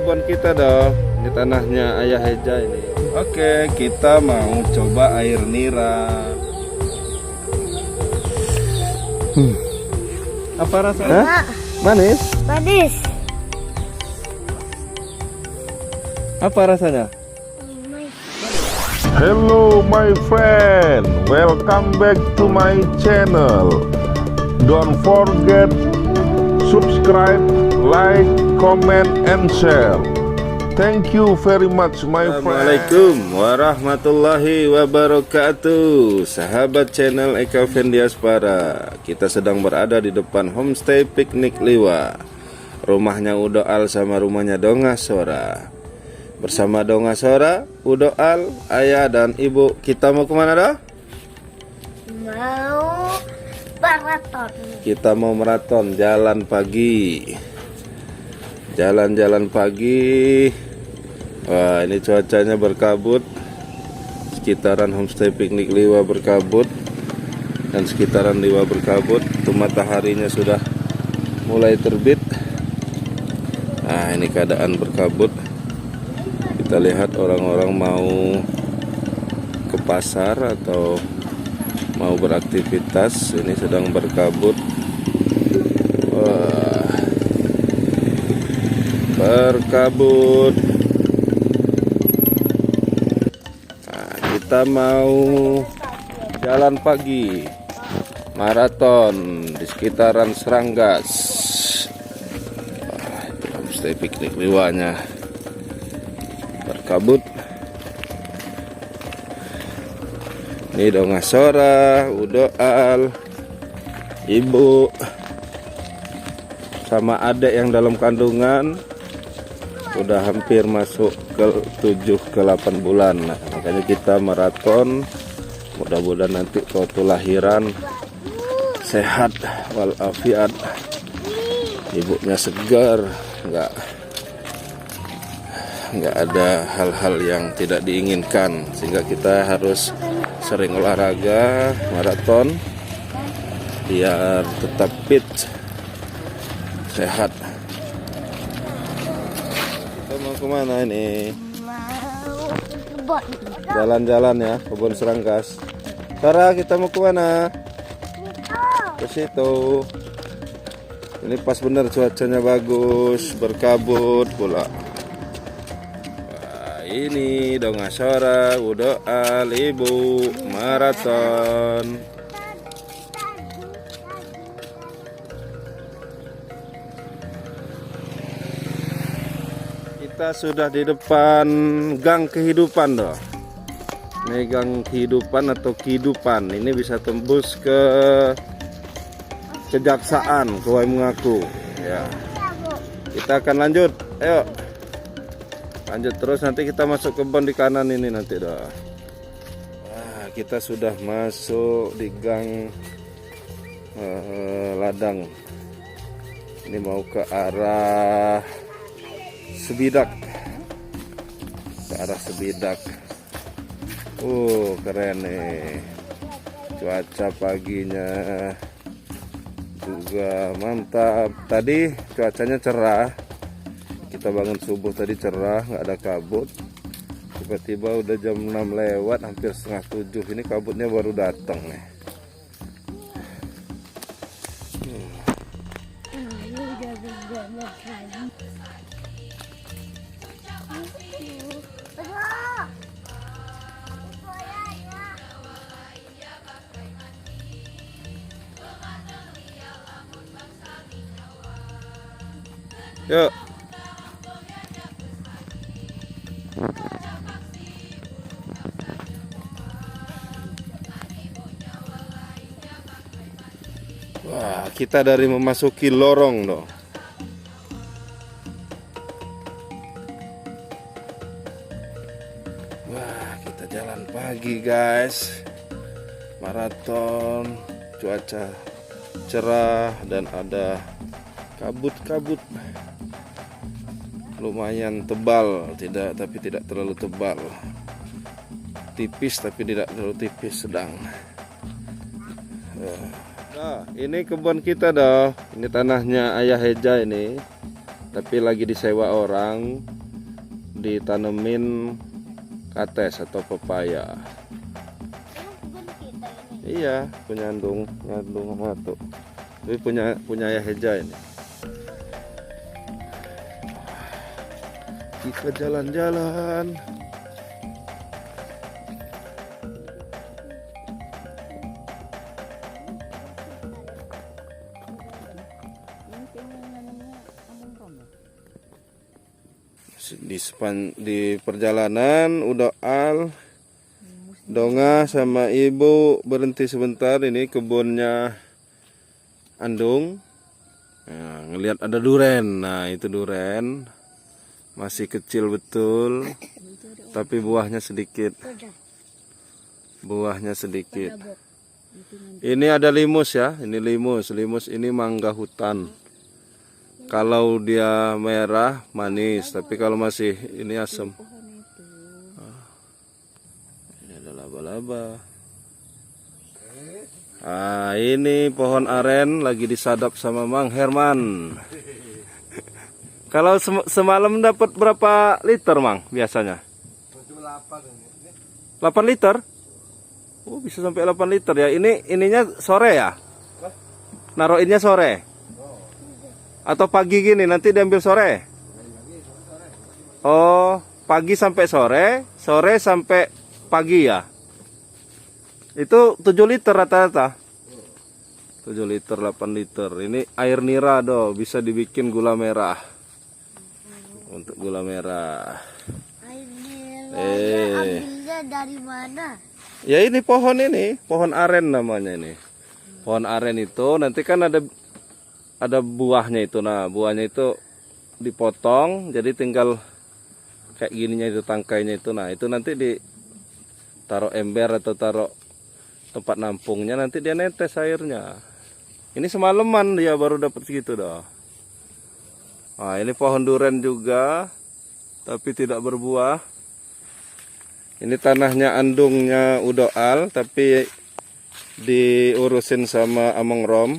kebun kita dong. Ini tanahnya Ayah Heja ini. Oke, kita mau coba air nira. Apa rasanya? Hah? Manis? Manis. Apa rasanya? Hello my friend, welcome back to my channel. Don't forget subscribe, like, comment and share. Thank you very much my friend. Assalamualaikum warahmatullahi wabarakatuh. Sahabat channel Eka Vendiaspara, kita sedang berada di depan homestay piknik Liwa. Rumahnya Udoal sama rumahnya Dongasora. Bersama Dongasora, Udoal, ayah dan ibu. Kita mau kemana dah? Mau maraton. Kita mau maraton jalan pagi. Jalan-jalan pagi. Wah, ini cuacanya berkabut. Sekitaran homestay piknik Liwa berkabut. Dan sekitaran Liwa berkabut. Itu mataharinya sudah mulai terbit. Nah, ini keadaan berkabut. Kita lihat orang-orang mau ke pasar atau mau beraktivitas. Ini sedang berkabut. Wah, berkabut. Nah, kita mau jalan pagi maraton di sekitaran Seranggas. Wah, itu homestay piknik Liwanya berkabut. Ini Dongasora, Udoal, ibu sama adik yang dalam kandungan. Udah hampir masuk ke 7 ke 8 bulan. Nah, makanya kita maraton. Mudah-mudahan nanti waktu lahiran sehat walafiat, ibunya segar, nggak ada hal-hal yang tidak diinginkan, sehingga kita harus sering olahraga maraton biar tetap fit, sehat. Kita mau kemana ini? Mau kebun. Jalan-jalan ya, kebun Seranggas. Sarah, kita mau kemana? Ke situ. Ini pas bener cuacanya bagus, berkabut pula. Wah, ini Dongasora, Udoal, ibu maraton. Kita sudah di depan gang kehidupan doh. Ini gang kehidupan atau kehidupan. Ini bisa tembus ke Kejaksaan, ke Waimengaku. Ya. Kita akan lanjut. Ayo. Lanjut terus, nanti kita masuk kebun di kanan ini nanti doh. Wah, kita sudah masuk di gang ladang. Ini mau ke arah Sebidak, ke arah Sebidak. Keren nih, cuaca paginya juga mantap. Tadi cuacanya cerah, kita bangun subuh tadi cerah, nggak ada kabut. Tiba-tiba udah jam 6 lewat, hampir setengah 7. Ini kabutnya baru datang nih. Yuk. Wah, kita dari memasuki lorong dong. Wah, kita jalan pagi guys. Maraton, cuaca cerah dan ada kabut-kabut. Lumayan tebal, tapi tidak terlalu tebal. Tipis tapi tidak terlalu tipis, sedang. Nah, ini kebun kita dah. Ini tanahnya Ayah Heja ini, tapi lagi disewa orang. ditanemin kates atau pepaya. Iya, punya Andung sama tuh. Tapi punya Ayah Heja ini. Kita jalan-jalan. Di perjalanan udah Donga sama ibu berhenti sebentar. Ini kebunnya Andung. Nah, ngelihat ada duren. Nah, itu duren. Masih kecil betul. Tapi buahnya sedikit. Buahnya sedikit. Ini ada limus ya. Ini limus. Limus ini mangga hutan. Kalau dia merah manis, tapi kalau masih ini asam. Ini ada laba-laba. Ah, ini pohon aren lagi disadap sama Mang Herman. Kalau semalam dapat berapa liter, Mang, biasanya? 8 liter? Oh, bisa sampai 8 liter ya. Ininya sore ya? Naruhinnya sore? Atau pagi gini nanti diambil sore? Oh, pagi sampai sore, sore sampai pagi ya? Itu 7 liter rata-rata. 7 liter, 8 liter. Ini air nira doh, bisa dibikin gula merah. Untuk gula merah. Air nira ambilnya dari mana? Ya ini, pohon aren namanya ini. Pohon aren itu nanti kan ada buahnya itu. Nah, buahnya itu dipotong jadi tinggal kayak gininya itu, tangkainya itu. Nah, itu nanti ditaruh ember atau taruh tempat nampungnya, nanti dia netes airnya. Ini semalaman dia baru dapat segitu dah. Nah, ini pohon duren juga tapi tidak berbuah. Ini tanahnya Andungnya Udoal tapi diurusin sama Among Rom.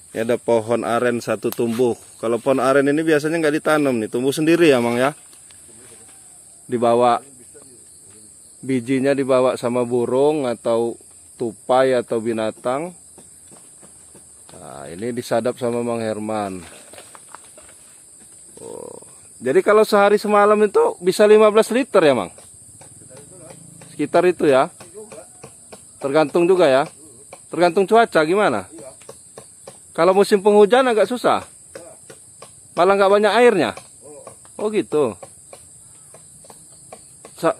Ini ada pohon aren satu tumbuh. Kalau pohon aren ini biasanya nggak ditanam nih, tumbuh sendiri ya, Mang ya. Dibawa bijinya, dibawa sama burung atau tupai atau binatang. Nah, ini disadap sama Mang Herman. Oh. Jadi kalau sehari semalam itu bisa 15 liter ya, Mang? Sekitar itu ya. Tergantung juga ya. Tergantung cuaca gimana? Kalau musim penghujan agak susah. Malah nggak banyak airnya. Oh gitu.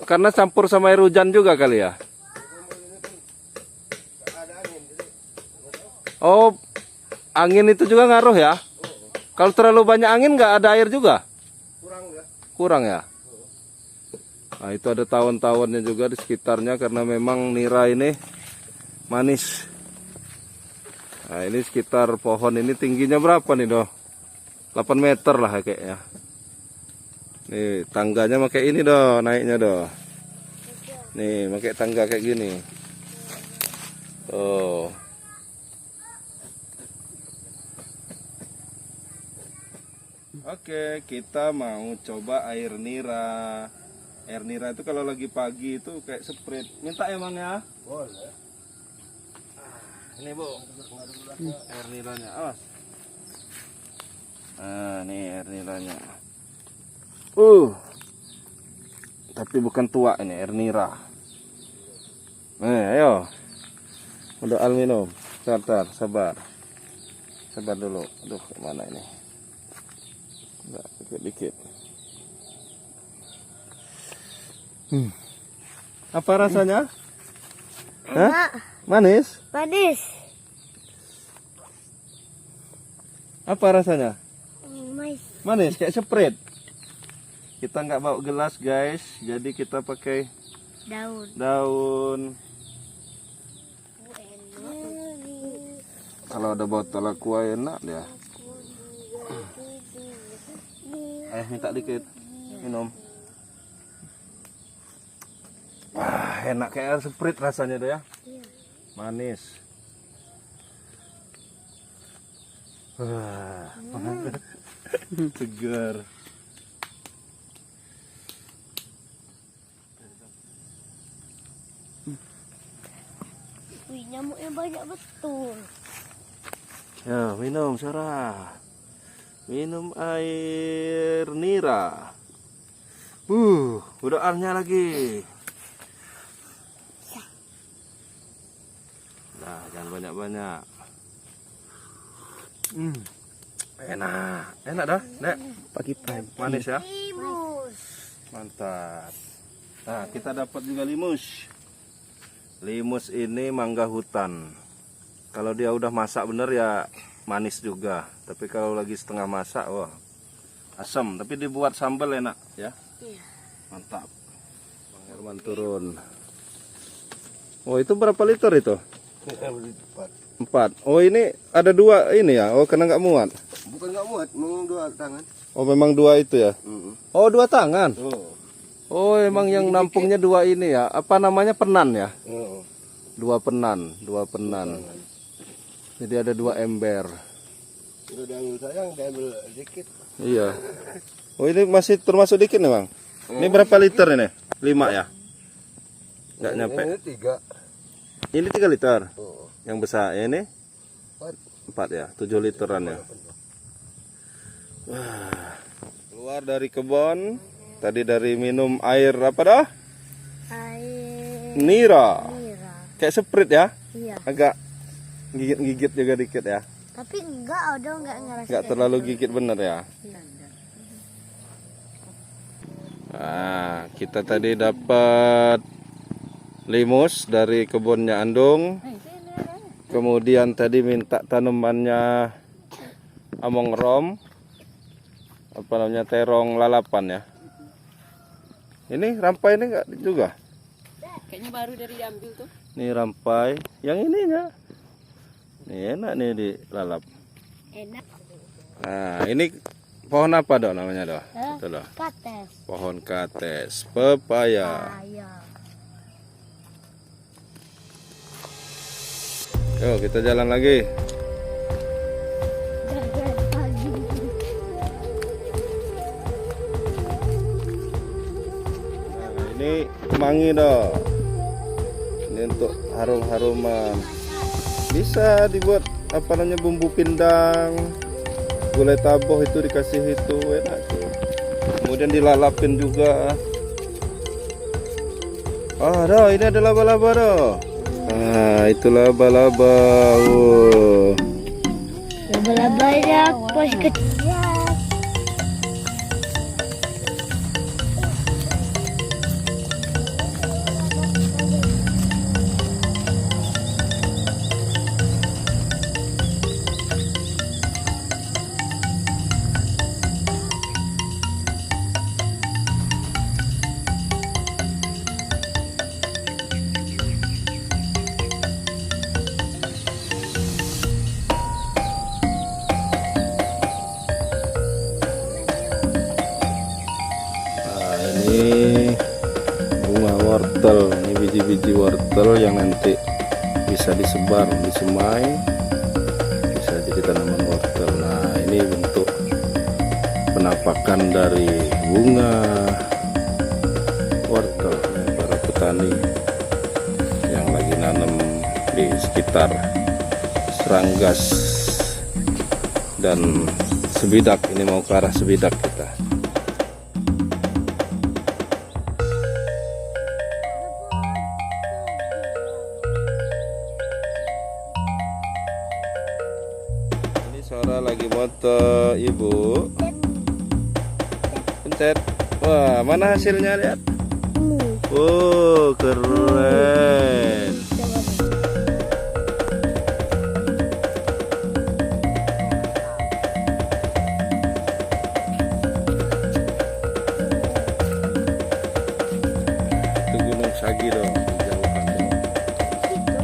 Karena campur sama air hujan juga kali ya. Oh, angin itu juga ngaruh ya. Kalau terlalu banyak angin nggak ada air juga. Kurang ya. Nah, itu ada tawon-tawonnya juga di sekitarnya karena memang nira ini manis. Nah, ini sekitar pohon ini tingginya berapa nih doh? 8 meter lah kayaknya. Nih tangganya pakai ini doh, naiknya doh. Nih pakai tangga kayak gini. Oh. Oke, kita mau coba air nira. Air nira itu kalau lagi pagi itu kayak sprit. Minta emang ya? Boleh. Ini Bu, air niranya, awas. Nah, ini air niranya. Tapi bukan tua ini, air nira. Ayo. Udah minum. Sabar, sabar. Sabar dulu. Aduh, kemana ini? Enggak, dikit-dikit. Apa rasanya? Hah? Manis? Manis. Apa rasanya? Manis. Manis kayak sprite. Kita nggak bawa gelas guys, jadi kita pakai daun. Kalau ada botol aqua enak dia. Minta dikit minum. Wah, enak kayak air sprite rasanya tuh ya. Manis. Wah, segar. banyak betul. Ya, minum Sarah. Minum air nira. Udaannya lagi. Nah, jangan banyak-banyak. Enak dah, Nek. Pagi-pagi. Manis ya? Limus. Mantap. Nah, kita dapat juga limus. Limus ini mangga hutan. Kalau dia udah masak bener ya manis juga. Tapi kalau lagi setengah masak, wah, asam. Tapi dibuat sambal enak ya. Iya. Mantap. Bang Herman turun. Oh, itu berapa liter itu? 4. Oh, ini ada 2 ini ya. Oh, karena nggak muat. Bukan nggak muat, memang 2 tangan. Oh, memang 2 itu ya. Oh, 2 tangan. Oh. Oh, emang yang nampungnya 2 ini ya. Apa namanya, penan ya? Oh. 2 penan. Jadi ada 2 ember. Udah diambil sayang, diambil dikit. Iya. Oh, ini masih termasuk dikit nih, Bang. Ini berapa liter ini? 5 ya? Nggak nyampe. Ini 3. Ini 3 liter. Oh. Yang besar ini 4 ya, 7 literan ya. Wah. Keluar dari kebun. Tadi dari minum air apa dah? Air Nira. nira. Kayak Sprite ya. Iya. Agak gigit-gigit juga dikit ya. Tapi enggak, enggak ngerasa. Nggak terlalu gigit bener ya. Iya. Nah, kita tadi dapat limus dari kebunnya Andung. Kemudian tadi minta tanamannya among rom. Apa namanya, terong lalapan ya. Ini rampai ini enggak juga? Kayaknya baru dari diambil tuh. Ini rampai. Yang ininya. Ini enak nih dilalap. Enak. Nah, ini pohon apa dok namanya dok? Hah? Itu dok. Kates. Pohon kates, pepaya. Ayam. Yuk kita jalan lagi. Jalan pagi. Nah, ini kemangi dok. Ini untuk harum-haruman. Bisa dibuat apa namanya, bumbu pindang, gulai taboh itu dikasih itu enak tuh. Kemudian dilalapin juga. Dah, ini ada laba-laba dah. Nah, itu laba-laba. Wow. Laba-labanya pas kecil. Ini bunga wortel, ini biji-biji wortel yang nanti bisa disebar di semai, bisa jadi tanaman wortel. Nah, ini bentuk penampakan dari bunga wortel para petani yang lagi nanam di sekitar Seranggas dan Sebidak. Ini mau ke arah Sebidak kita. Sora lagi moto ibu. Pencet. Wah, mana hasilnya, lihat. Oh, keren. Itu Gunung Sagi dong, jauhan dong.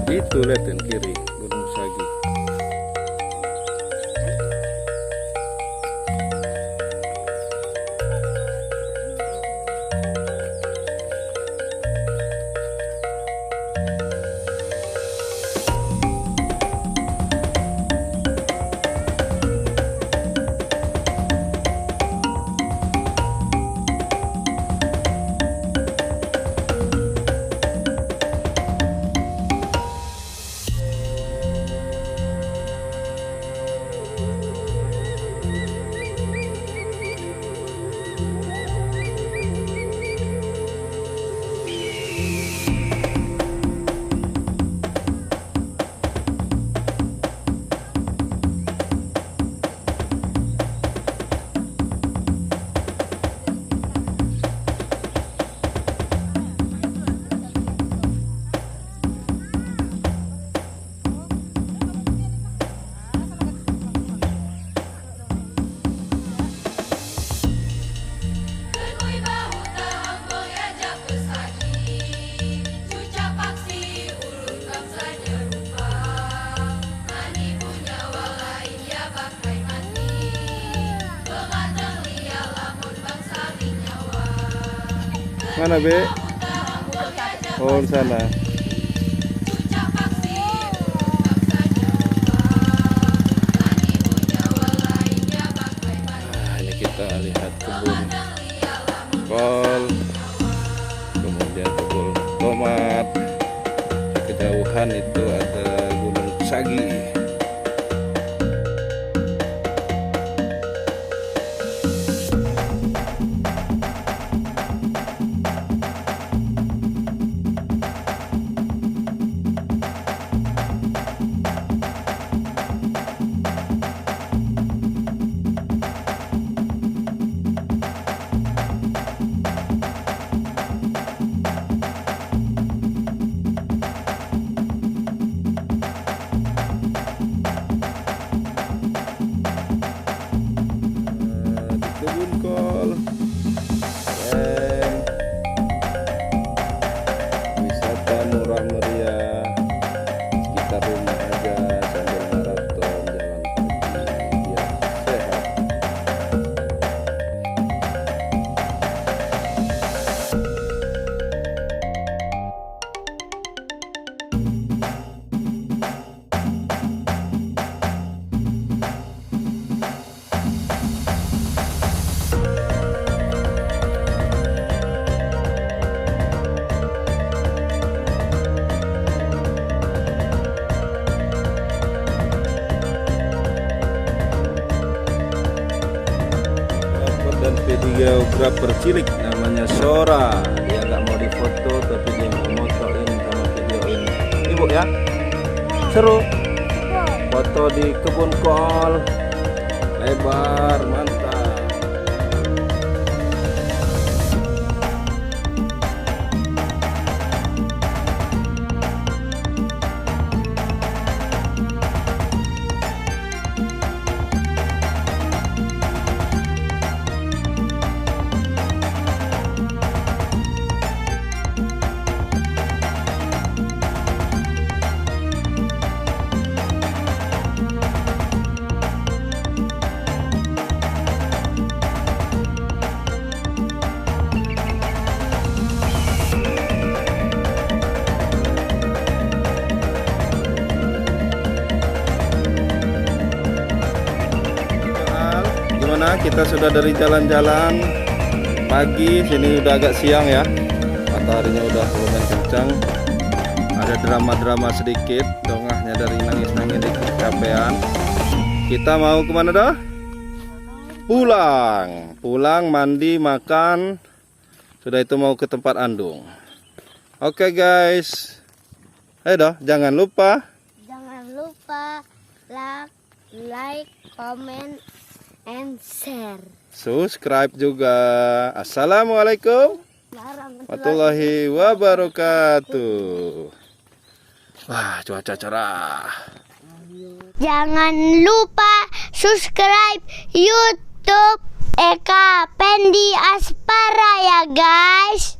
Itu lihatin kiri, Gunung Sagi. Mana Be? Oh di sana. Nah, ini kita lihat kebun kol, kemudian kebun tomat. Di kejauhan itu ada Gunung Sagi. Di kebun kol keren, wisata murah meriah sekitar rumah aja sambil maraton jalan pagi biar sehat. Dan videografer cilik namanya Sora, dia nggak mau difoto tapi dia mau motoin sama videoin. Ibu ya, seru foto di kebun kol lebar, mantap. Gimana? Kita sudah dari jalan-jalan pagi, sini udah agak siang ya. Mataharinya udah lumayan kencang. Ada drama-drama sedikit, dongahnya dari nangis-nangis di kecapean. Kita mau kemana dah? Pulang, mandi, makan. Sudah itu mau ke tempat andung. Oke guys. Ayo dah, jangan lupa like, comment, and share. subscribe juga. Assalamualaikum warahmatullahi wabarakatuh. Wah, cuaca cerah. Jangan lupa subscribe YouTube Eka Pendi Aspara ya guys.